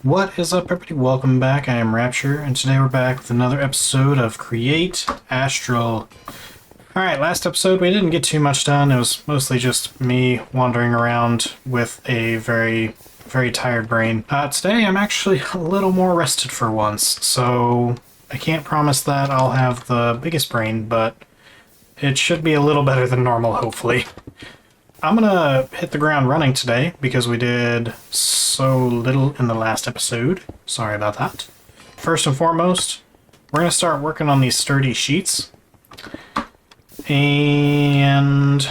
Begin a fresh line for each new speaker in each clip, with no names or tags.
What is up, everybody? Welcome back. I am Rapture, and today we're back with another episode of Create Astral. Alright, last episode we didn't get too much done. It was mostly just me wandering around with a very tired brain. Today I'm actually a little more rested for once, so I can't promise that I'll have the biggest brain, but it should be a little better than normal, hopefully. I'm gonna hit the ground running today because we did so little in the last episode. Sorry about that. First and foremost, we're gonna start working on these sturdy sheets. And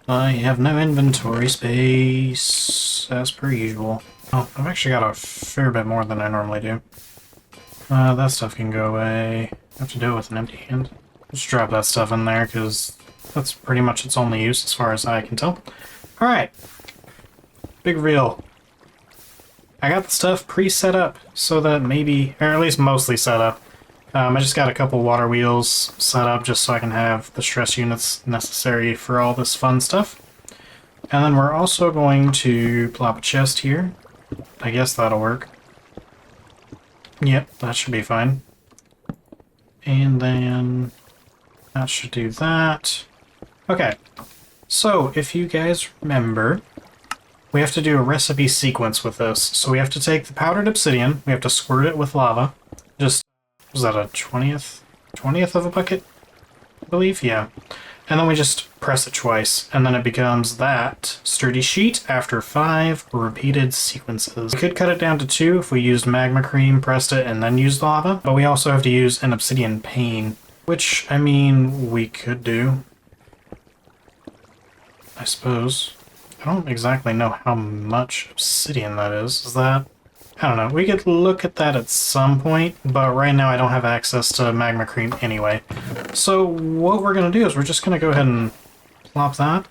I have no inventory space, as per usual. Oh, I've actually got a fair bit more than I normally do. That stuff can go away. I have to do it with an empty hand. Just drop that stuff in there because that's pretty much its only use as far as I can tell. Alright. Big reveal. I got the stuff pre-set up so that maybe, or at least mostly set up. I just got a couple water wheels set up just so I can have the stress units necessary for all this fun stuff. And then we're also going to plop a chest here. I guess that'll work. Yep, that should be fine. And then that should do that. Okay, so if you guys remember, we have to do a recipe sequence with this. So we have to take the powdered obsidian, we have to squirt it with lava. Just, was that a 20th of a bucket? I believe, yeah. And then we just press it twice, and then it becomes that sturdy sheet after 5 repeated sequences. We could cut it down to 2 if we used magma cream, pressed it, and then used lava, but we also have to use an obsidian pane, which, I mean, we could do. I suppose. I don't exactly know how much obsidian that is. Is that... I don't know. We could look at that at some point, but right now I don't have access to magma cream anyway. So what we're going to do is we're just going to go ahead and plop that.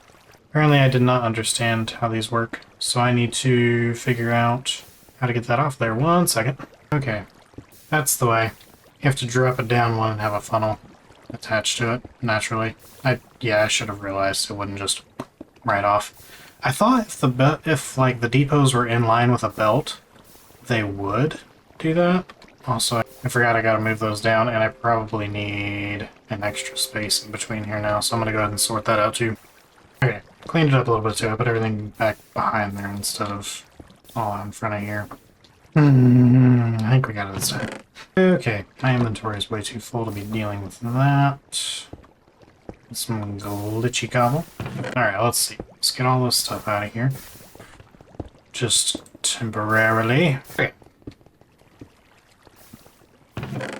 Apparently I did not understand how these work, so I need to figure out how to get that off there. 1 second. Okay. That's the way. You have to drop it down one and have a funnel attached to it, naturally. Yeah, I should have realized it wouldn't just right off. I thought if like the depots were in line with a belt, they would do that. Also, I forgot I gotta move those down, and I probably need an extra space in between here now, so I'm gonna go ahead and sort that out too. Okay, cleaned it up a little bit too. I put everything back behind there instead of all in front of here. I think we got it this time. Okay, my inventory is way too full to be dealing with that. Some glitchy cobble. Alright, let's see. Let's get all this stuff out of here. Just temporarily. Okay.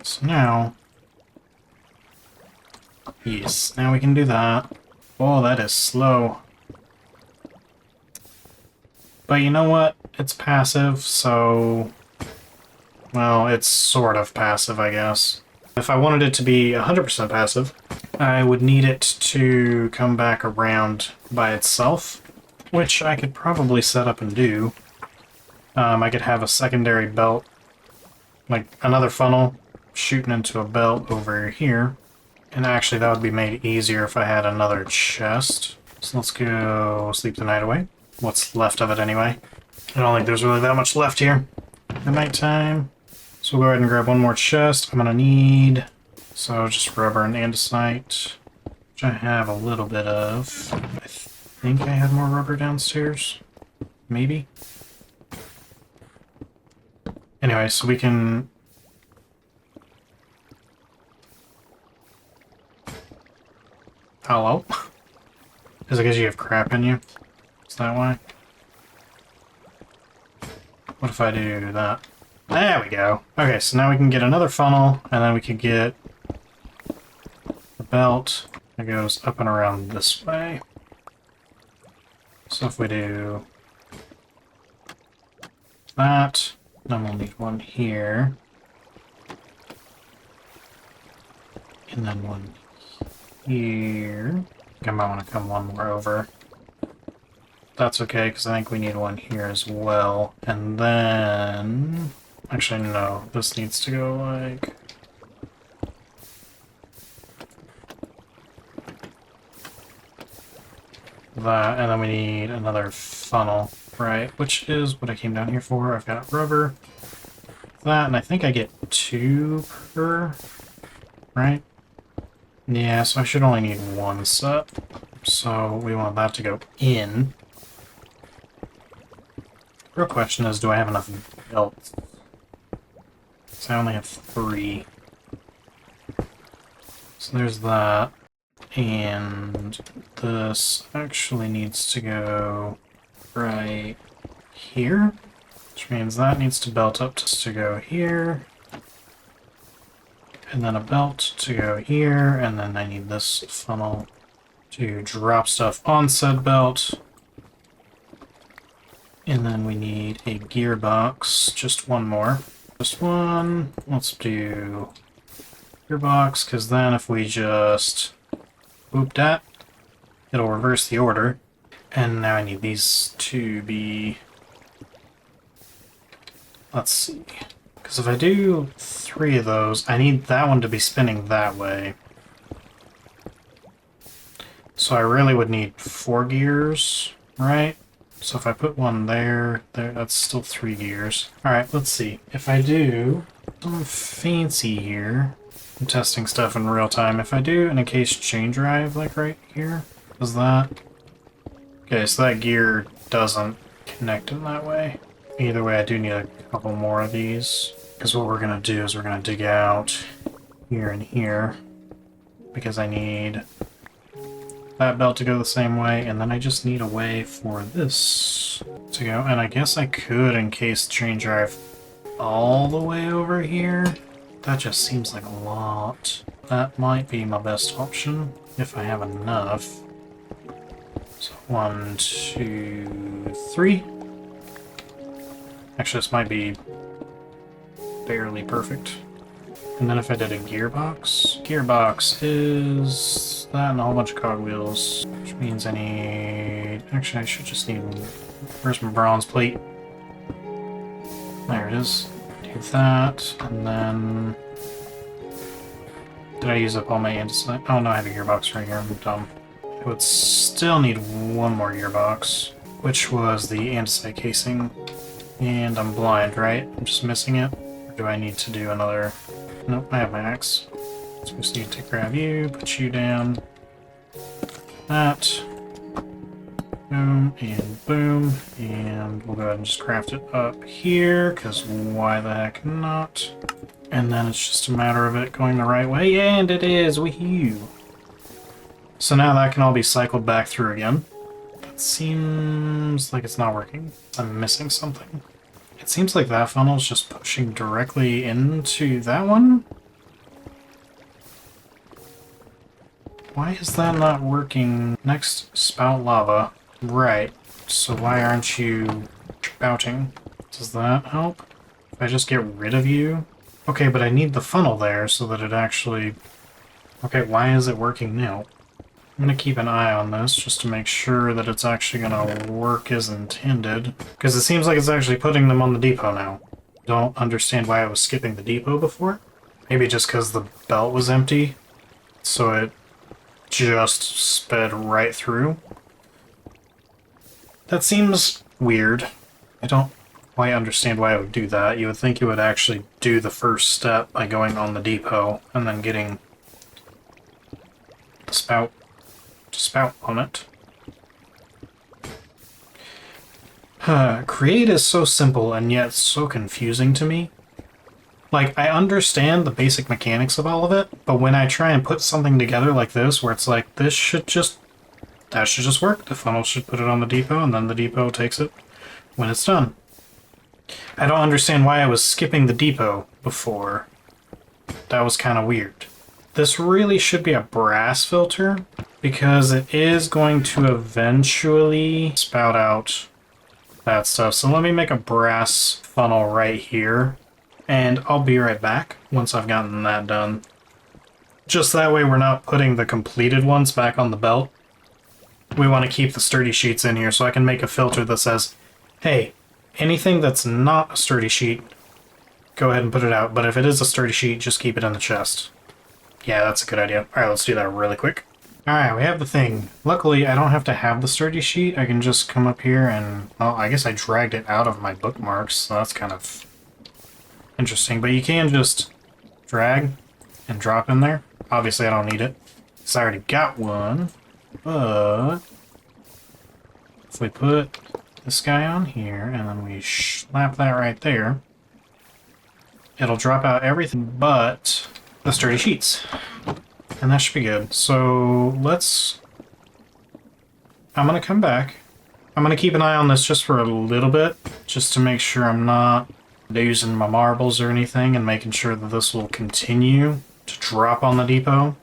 So now... Yes, now we can do that. Oh, that is slow. But you know what? It's passive, so... Well, it's sort of passive, I guess. If I wanted it to be 100% passive, I would need it to come back around by itself, which I could probably set up and do. I could have a secondary belt, like another funnel shooting into a belt over here. And actually that would be made easier if I had another chest. So let's go sleep the night away. What's left of it anyway. I don't think there's really that much left here at nighttime. So we'll go ahead and grab one more chest. I'm gonna need, so just rubber and andesite, which I have a little bit of. I think I had more rubber downstairs. Maybe. Anyway, so we can... Hello? Is it because you have crap in you? Is that why? What if I do that? There we go. Okay, so now we can get another funnel, and then we can get the belt that goes up and around this way. So if we do that, then we'll need one here. And then one here. I think I might want to come one more over. That's okay, because I think we need one here as well. And then... Actually, no. This needs to go like... that, and then we need another funnel. Right, which is what I came down here for. I've got rubber, that, and I think I get 2 per, right? Yeah, so I should only need 1 set. So we want that to go in. Real question is, do I have enough belts? So I only have 3. So there's that. And this actually needs to go right here, which means that needs to belt up to go here. And then a belt to go here, and then I need this funnel to drop stuff on said belt. And then we need a gearbox, just one more. Just one. Let's do gearbox, because then if we just boop that, it'll reverse the order. And now I need these to be... Let's see. Because if I do 3 of those, I need that one to be spinning that way. So I really would need 4 gears, right? So if I put one there, that's still 3 gears. Alright, let's see. If I do something fancy here, I'm testing stuff in real time. If I do an encased chain drive, like right here, does that... Okay, so that gear doesn't connect in that way. Either way, I do need a couple more of these. Because what we're going to do is we're going to dig out here and here. Because I need that belt to go the same way, and then I just need a way for this to go. And I guess I could encase chain drive all the way over here. That just seems like a lot. That might be my best option if I have enough. So 1, 2, 3. Actually, this might be barely perfect. And then if I did a gearbox, gearbox is that and a whole bunch of cogwheels, which means I need... Actually, I should just need... Where's my bronze plate? There it is. Do that, and then... Did I use up all my andesite? Oh no, I have a gearbox right here, I'm dumb. I would still need 1 more gearbox, which was the andesite casing. And I'm blind, right? I'm just missing it? Or do I need to do another... Nope, I have my axe. So we just need to grab you, put you down. That. Boom, and boom. And we'll go ahead and just craft it up here, because why the heck not? And then it's just a matter of it going the right way, and it is! Woohoo! So now that can all be cycled back through again. That seems like it's not working. I'm missing something. It seems like that funnel is just pushing directly into that one. Why is that not working? Next, spout lava. Right. So why aren't you spouting? Does that help? If I just get rid of you? Okay, but I need the funnel there so that it actually... Okay, why is it working now? I'm going to keep an eye on this just to make sure that it's actually going to work as intended. Because it seems like it's actually putting them on the depot now. Don't understand why I was skipping the depot before. Maybe just because the belt was empty. So it just sped right through. That seems weird. I don't quite understand why I would do that. You would think it would actually do the first step by going on the depot and then getting the spout on it. Create is so simple and yet so confusing to me. Like, I understand the basic mechanics of all of it, but when I try and put something together like this, where it's like, that should just work. The funnel should put it on the depot, and then the depot takes it when it's done. I don't understand why I was skipping the depot before. That was kind of weird. This really should be a brass filter, because it is going to eventually spout out that stuff. So let me make a brass funnel right here, and I'll be right back once I've gotten that done. Just that way we're not putting the completed ones back on the belt. We want to keep the sturdy sheets in here, so I can make a filter that says, hey, anything that's not a sturdy sheet, go ahead and put it out, but if it is a sturdy sheet, just keep it in the chest. Yeah, that's a good idea. Alright, let's do that really quick. Alright, we have the thing. Luckily, I don't have to have the sturdy sheet. I can just come up here and... Well, I guess I dragged it out of my bookmarks, so that's kind of interesting. But you can just drag and drop in there. Obviously, I don't need it, because I already got one. But if we put this guy on here, and then we slap that right there, it'll drop out everything but the sturdy sheets. And that should be good. So let's... I'm going to come back. I'm going to keep an eye on this just for a little bit, just to make sure I'm not losing my marbles or anything, and making sure that this will continue to drop on the depot.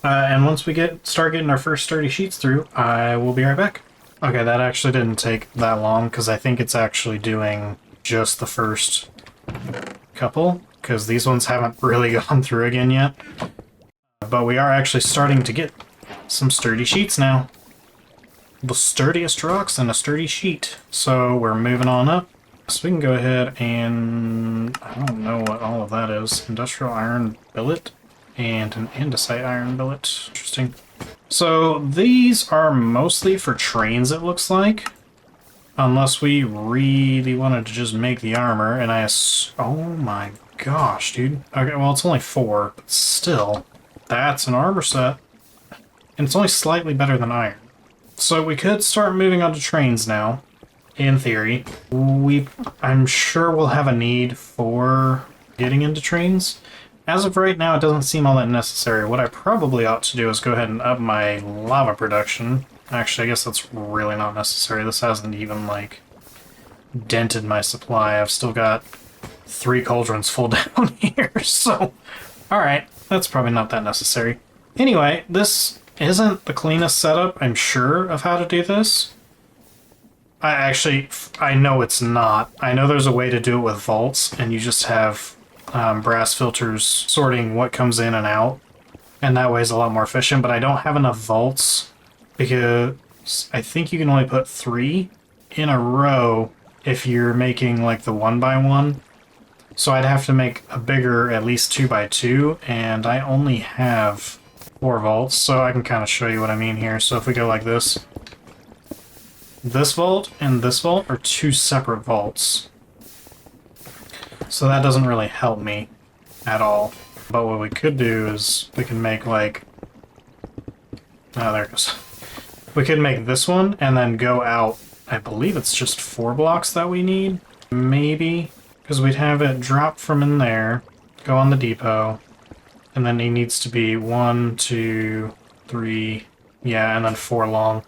And once we start getting our first sturdy sheets through, I will be right back. Okay, that actually didn't take that long, because I think it's actually doing just the first couple, because these ones haven't really gone through again yet. But we are actually starting to get some sturdy sheets now. The sturdiest rocks and a sturdy sheet. So we're moving on up. So we can go ahead and... I don't know what all of that is. Industrial iron billet and an andesite iron billet. Interesting. So these are mostly for trains, it looks like. Unless we really wanted to just make the armor, and oh my gosh, dude. Okay, well, it's only 4, but still. That's an armor set. And it's only slightly better than iron. So we could start moving on to trains now, in theory. I'm sure we'll have a need for getting into trains. As of right now, it doesn't seem all that necessary. What I probably ought to do is go ahead and up my lava production. Actually, I guess that's really not necessary. This hasn't even, like, dented my supply. I've still got 3 cauldrons full down here, so... Alright, that's probably not that necessary. Anyway, this isn't the cleanest setup, I'm sure, of how to do this. I know it's not. I know there's a way to do it with vaults, and you just have brass filters sorting what comes in and out, and that way is a lot more efficient, but I don't have enough vaults, because I think you can only put 3 in a row if you're making like the 1x1. So I'd have to make a bigger, at least 2x2, and I only have 4 vaults, so I can kind of show you what I mean here. So if we go like this vault and this vault are 2 separate vaults. So that doesn't really help me at all. But what we could do is we can make like... Oh, there it goes. We could make this one and then go out. I believe it's just 4 blocks that we need. Maybe. Because we'd have it drop from in there, go on the depot, and then it needs to be 1, 2, 3, yeah, and then 4 long.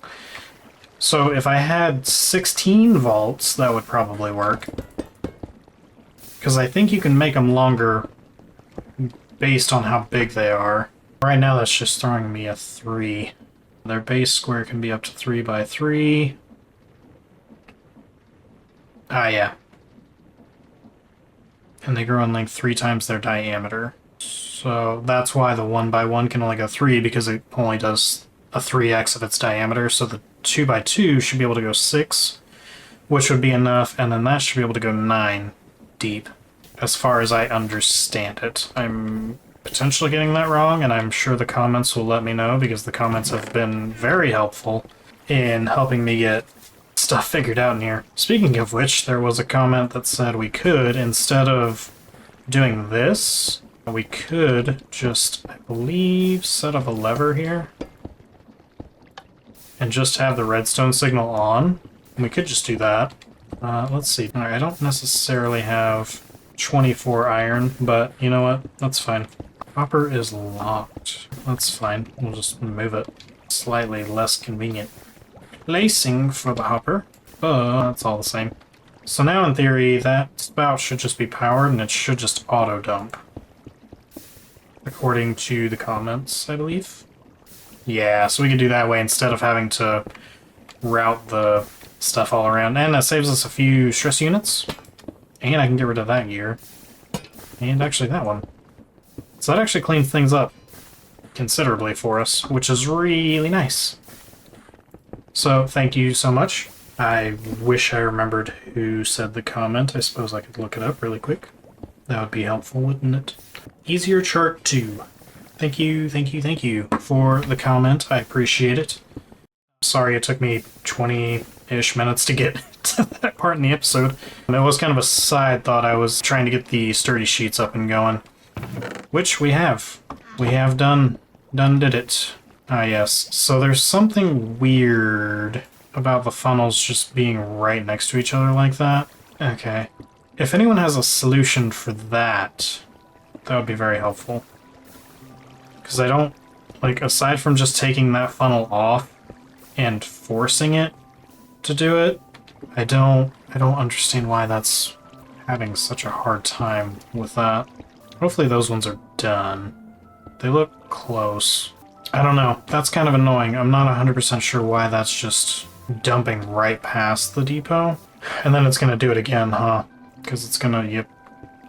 So if I had 16 vaults, that would probably work. Because I think you can make them longer based on how big they are. Right now that's just throwing me a 3. Their base square can be up to 3x3. Ah, yeah. And they grow in length 3 times their diameter. So that's why the 1x1 can only go 3, because it only does a 3x of its diameter. So the 2x2 should be able to go 6, which would be enough, and then that should be able to go 9 deep, as far as I understand it. I'm potentially getting that wrong, and I'm sure the comments will let me know, because the comments have been very helpful in helping me get stuff figured out in here. Speaking of which, there was a comment that said we could, instead of doing this, we could just, I believe, set up a lever here and just have the redstone signal on. We could just do that. Let's see. Alright, I don't necessarily have 24 iron, but you know what? That's fine. Hopper is locked. That's fine. We'll just move it. Slightly less convenient placing for the hopper, but that's all the same. So now in theory, that spout should just be powered and it should just auto dump. According to the comments, I believe. Yeah, so we could do that way instead of having to route the stuff all around. And that saves us a few stress units. And I can get rid of that gear. And actually that one. So that actually cleans things up considerably for us, which is really nice. So thank you so much. I wish I remembered who said the comment. I suppose I could look it up really quick. That would be helpful, wouldn't it? Easier chart 2. Thank you, thank you, thank you for the comment. I appreciate it. Sorry it took me 20-ish minutes to get to that part in the episode. And it was kind of a side thought. I was trying to get the sturdy sheets up and going. Which we have. We have done did it. Ah, yes. So there's something weird about the funnels just being right next to each other like that. Okay. If anyone has a solution for that, that would be very helpful. Because I don't, like, aside from just taking that funnel off and forcing it to do it, I don't understand why that's having such a hard time with that. Hopefully those ones are done. They look close. I don't know. That's kind of annoying. I'm not 100% sure why that's just dumping right past the depot. And then it's going to do it again, huh? Because it's going to, yep.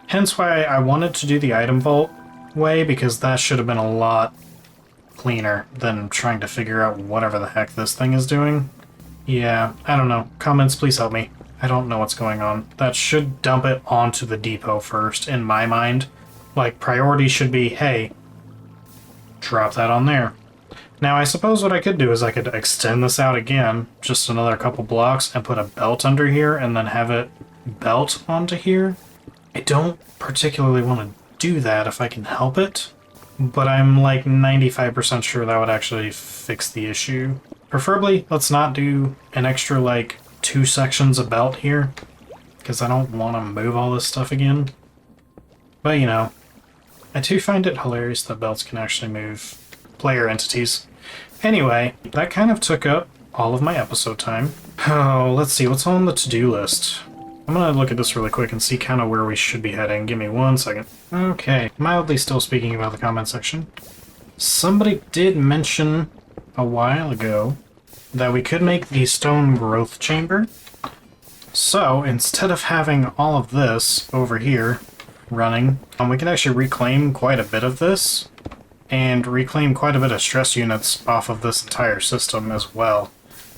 Hence why I wanted to do the item vault way, because that should have been a lot cleaner than trying to figure out whatever the heck this thing is doing. Yeah, I don't know. Comments, please help me. I don't know what's going on. That should dump it onto the depot first, in my mind. Like, priority should be, hey, drop that on there. Now, I suppose what I could do is I could extend this out again, just another couple blocks, and put a belt under here, and then have it belt onto here. I don't particularly want to do that if I can help it, but I'm like 95% sure that would actually fix the issue. Preferably, let's not do an extra, like, 2 sections of belt here, because I don't want to move all this stuff again. But, you know, I do find it hilarious that belts can actually move player entities. Anyway, that kind of took up all of my episode time. Oh, let's see, what's on the to-do list? I'm gonna look at this really quick and see kind of where we should be heading. Give me 1 second. Okay, mildly still speaking about the comment section. Somebody did mention a while ago that we could make the stone growth chamber. So, instead of having all of this over here running, we can actually reclaim quite a bit of this, and reclaim quite a bit of stress units off of this entire system as well.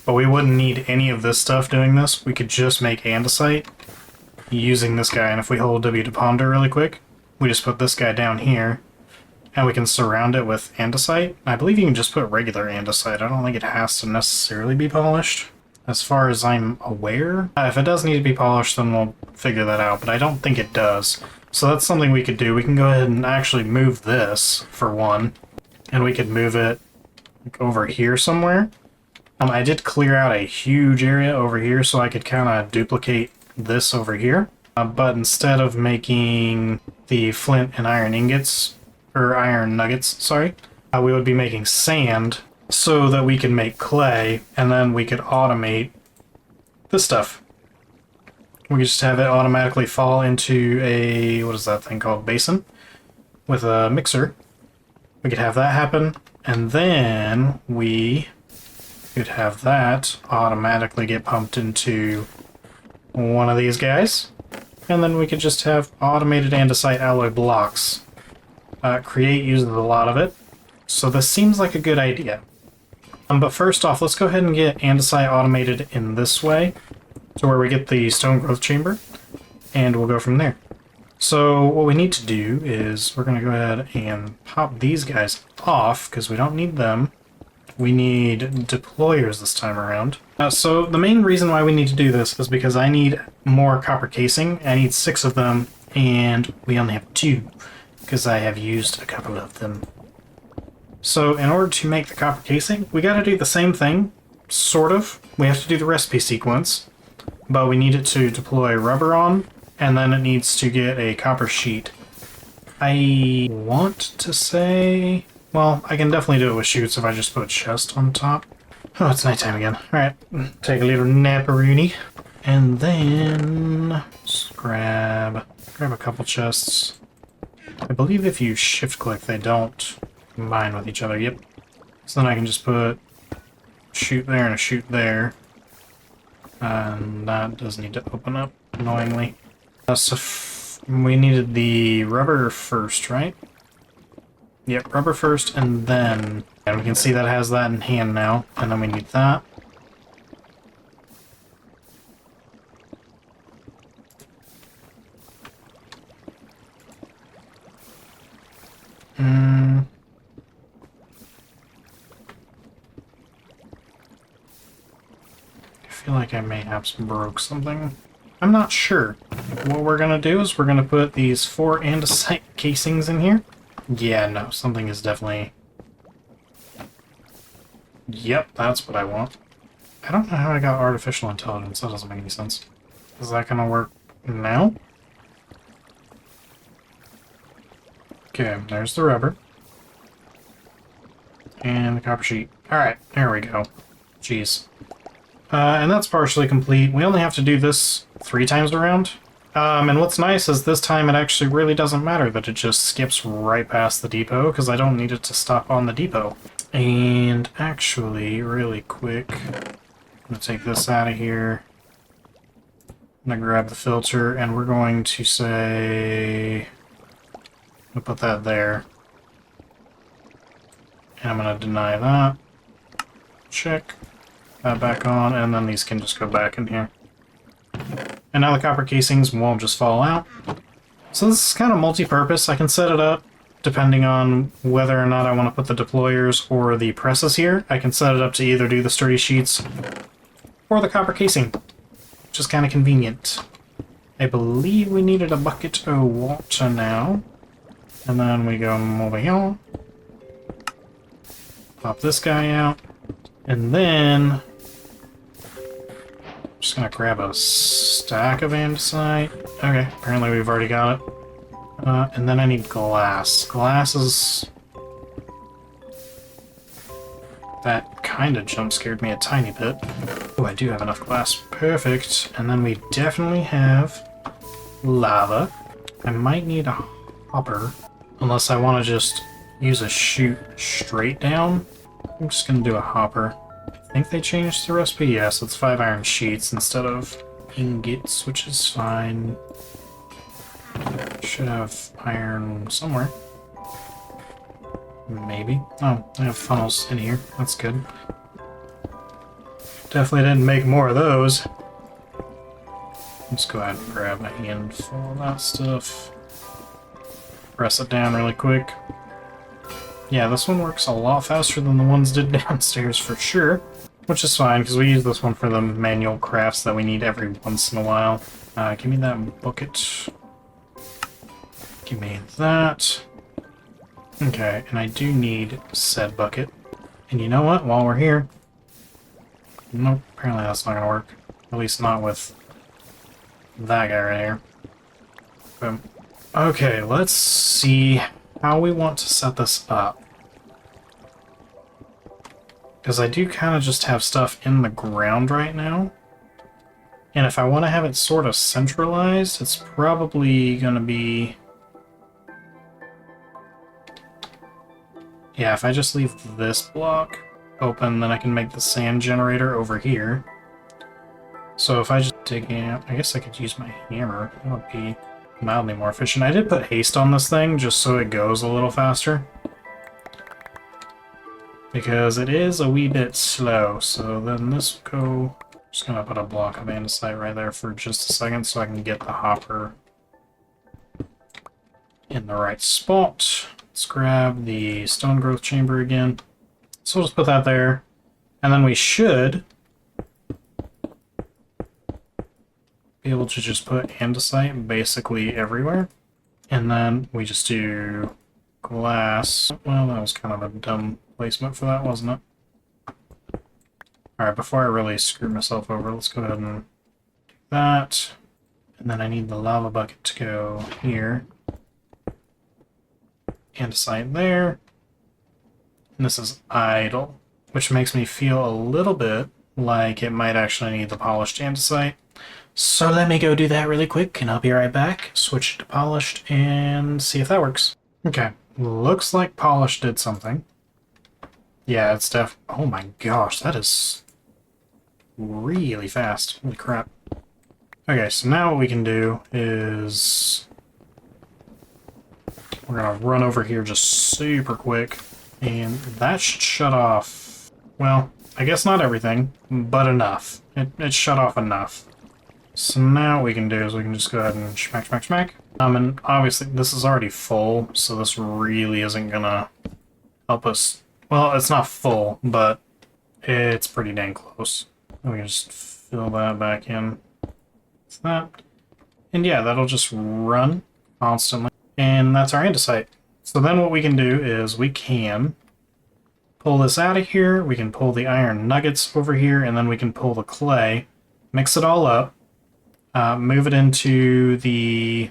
But we wouldn't need any of this stuff doing this. We could just make andesite using this guy, and if we hold W to ponder really quick, we just put this guy down here, and we can surround it with andesite. I believe you can just put regular andesite. I don't think it has to necessarily be polished, as far as I'm aware. If it does need to be polished, then we'll figure that out, but I don't think it does. So that's something we could do. We can go ahead and actually move this, for one, and we could move it like, over here somewhere. I did clear out a huge area over here so I could kind of duplicate this over here. But instead of making the flint and iron ingots, or iron nuggets, sorry, we would be making sand so that we can make clay, and then we could automate this stuff. We could just have it automatically fall into a, what is that thing called, basin, with a mixer. We could have that happen, and then we could have that automatically get pumped into one of these guys, and then we could just have automated andesite alloy blocks. Create uses a lot of it, so this seems like a good idea. But first off, let's go ahead and get andesite automated in this way, to where we get the stone growth chamber, and we'll go from there. So what we need to do is we're going to go ahead and pop these guys off, because we don't need them. We need deployers this time around. So the main reason why we need to do this is because I need more copper casing. I need 6 of them, and we only have 2, because I have used a couple of them. So in order to make the copper casing, we got to do the same thing, sort of. We have to do the recipe sequence, but we need it to deploy rubber on, and then it needs to get a copper sheet. I want to say, well, I can definitely do it with chutes if I just put chest on top. Oh, it's nighttime again. Alright, take a little naparoony. And then just grab a couple chests. I believe if you shift click, they don't combine with each other. Yep. So then I can just put a chute there and a chute there. And that does need to open up, annoyingly. So we needed the rubber first, right? Yep, rubber first, and then... And we can see that it has that in hand now. And then we need that. I mayhaps broke something. I'm not sure. What we're gonna do is we're gonna put these 4 andesite casings in here. Yeah, no, something is definitely... Yep, that's what I want. I don't know how I got artificial intelligence. That doesn't make any sense. Is that gonna work now? Okay, there's the rubber. And the copper sheet. Alright, there we go. Jeez. And that's partially complete. We only have to do this 3 times around. And what's nice is this time it actually really doesn't matter that it just skips right past the depot, because I don't need it to stop on the depot. And actually, really quick, I'm going to take this out of here. I'm going to grab the filter, and we're going to say... I'll put that there. And I'm going to deny that. Check. That back on, and then these can just go back in here. And now the copper casings won't just fall out. So this is kind of multi-purpose. I can set it up depending on whether or not I want to put the deployers or the presses here. I can set it up to either do the sturdy sheets or the copper casing, which is kind of convenient. I believe we needed a bucket of water now. And then we go over here. Pop this guy out. And then... I'm just gonna grab a stack of andesite. Okay, apparently we've already got it. And then I need glass. Glass is... That kind of jump scared me a tiny bit. Oh, I do have enough glass. Perfect. And then we definitely have lava. I might need a hopper. Unless I want to just use a chute straight down. I'm just going to do a hopper. I think they changed the recipe. Yes, it's 5 iron sheets instead of ingots, which is fine. Should have iron somewhere. Maybe. Oh, I have funnels in here. That's good. Definitely didn't make more of those. Let's go ahead and grab a handful of that stuff. Press it down really quick. Yeah, this one works a lot faster than the ones did downstairs for sure. Which is fine, because we use this one for the manual crafts that we need every once in a while. Give me that bucket. Give me that. Okay, and I do need said bucket. And you know what? While we're here... Nope, apparently that's not gonna work. At least not with that guy right here. Boom. Okay, let's see how we want to set this up. Because I do kind of just have stuff in the ground right now. And if I want to have it sort of centralized, it's probably going to be... Yeah, if I just leave this block open, then I can make the sand generator over here. So if I just dig in, I guess I could use my hammer. That would be mildly more efficient. I did put haste on this thing just so it goes a little faster. Because it is a wee bit slow. So then this will go... I'm just going to put a block of andesite right there for just a second so I can get the hopper in the right spot. Let's grab the stone growth chamber again. So we'll just put that there. And then we should be able to just put andesite basically everywhere. And then we just do glass. Well, that was kind of a dumb placement for that, wasn't it? Alright, before I really screw myself over, let's go ahead and do that. And then I need the lava bucket to go here. Andesite there. And this is idle, which makes me feel a little bit like it might actually need the polished andesite. So let me go do that really quick, and I'll be right back. Switch it to polished and see if that works. Okay, looks like polished did something. Yeah, it's oh my gosh, that is really fast. Holy crap. Okay, so now what we can do is... We're gonna run over here just super quick, and that should shut off... Well, I guess not everything, but enough. It shut off enough. So now what we can do is we can just go ahead and smack, smack, smack. And obviously this is already full, so this really isn't gonna help us. Well, it's not full, but it's pretty dang close. We can just fill that back in. It's that. And yeah, that'll just run constantly. And that's our andesite. So then what we can do is we can pull this out of here, we can pull the iron nuggets over here, and then we can pull the clay, mix it all up, move it into the,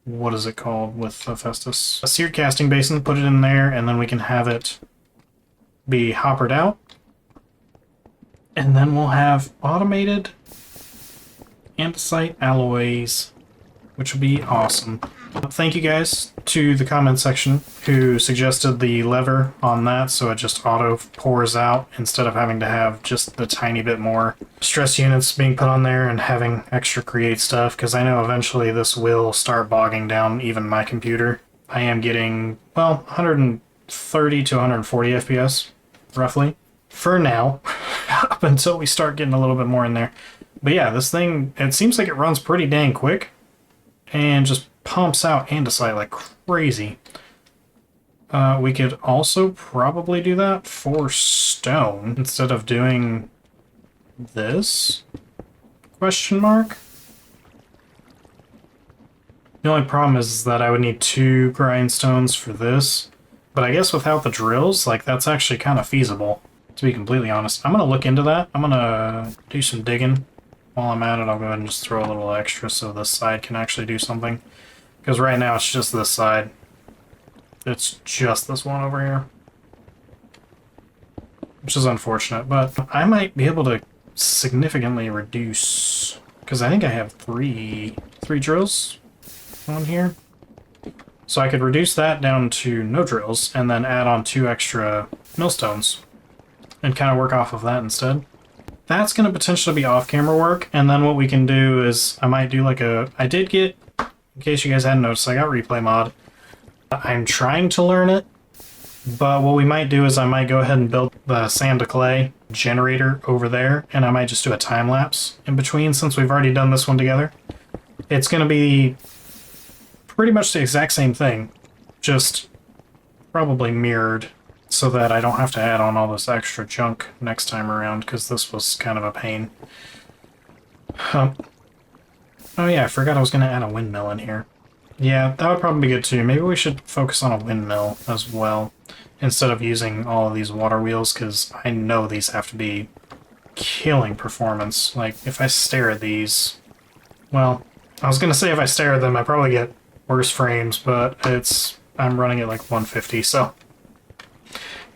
what is it called with Hephaestus? A seared casting basin, put it in there, and then we can have it be hoppered out. And then we'll have automated andesite alloys, which will be awesome. Thank you guys to the comment section who suggested the lever on that so it just auto pours out instead of having to have just the tiny bit more stress units being put on there and having extra create stuff, because I know eventually this will start bogging down even my computer. I am getting, well, 130 to 140 FPS, roughly, for now, up until we start getting a little bit more in there. But yeah, this thing, it seems like it runs pretty dang quick and just pumps out andesite like crazy. We could also probably do that for stone instead of doing this? Question mark? The only problem is that I would need 2 grindstones for this, but I guess without the drills, like, that's actually kind of feasible, to be completely honest. I'm gonna look into that. I'm gonna do some digging. While I'm at it, I'll go ahead and just throw a little extra so this side can actually do something. Because right now it's just this side. It's just this one over here. Which is unfortunate, but I might be able to significantly reduce... Because I think I have three drills on here. So I could reduce that down to no drills and then add on 2 extra millstones. And kind of work off of that instead. That's going to potentially be off-camera work, and then what we can do is I might do like a... I did get, in case you guys hadn't noticed, I got replay mod. I'm trying to learn it, but what we might do is I might go ahead and build the sand to clay generator over there, and I might just do a time lapse in between since we've already done this one together. It's going to be pretty much the exact same thing, just probably mirrored, so that I don't have to add on all this extra junk next time around, because this was kind of a pain. Oh yeah, I forgot I was going to add a windmill in here. Yeah, that would probably be good too. Maybe we should focus on a windmill as well, instead of using all of these water wheels, because I know these have to be killing performance. Like, if I stare at these... Well, I was going to say if I stare at them, I probably get worse frames, but I'm running at like 150, so...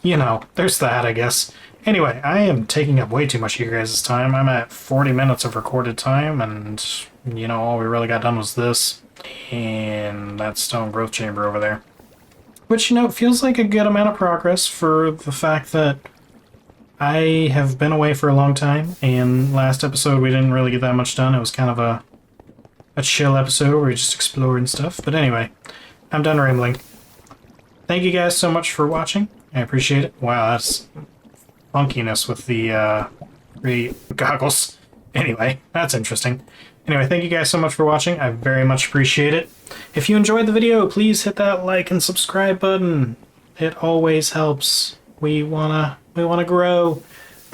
You know, there's that, I guess. Anyway, I am taking up way too much of your guys' time. I'm at 40 minutes of recorded time, and, you know, all we really got done was this and that stone growth chamber over there. Which, you know, feels like a good amount of progress for the fact that I have been away for a long time, and last episode we didn't really get that much done. It was kind of a chill episode where we just explored and stuff. But anyway, I'm done rambling. Thank you guys so much for watching. I appreciate it. Wow, that's funkiness with the goggles. Anyway, that's interesting. Anyway, thank you guys so much for watching. I very much appreciate it. If you enjoyed the video, please hit that like and subscribe button. It always helps. We wanna grow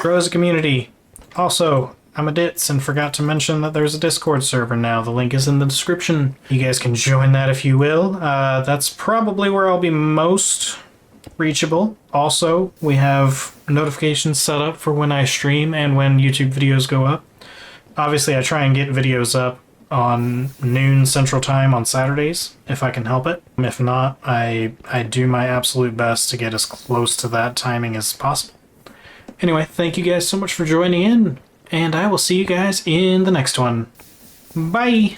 as a community. Also, I'm a ditz and forgot to mention that there's a Discord server now. The link is in the description. You guys can join that if you will. That's probably where I'll be most reachable. Also, we have notifications set up for when I stream and when YouTube videos go up. Obviously, I try and get videos up on noon Central Time on Saturdays, if I can help it. If not, I do my absolute best to get as close to that timing as possible. Anyway, thank you guys so much for joining in, and I will see you guys in the next one. Bye!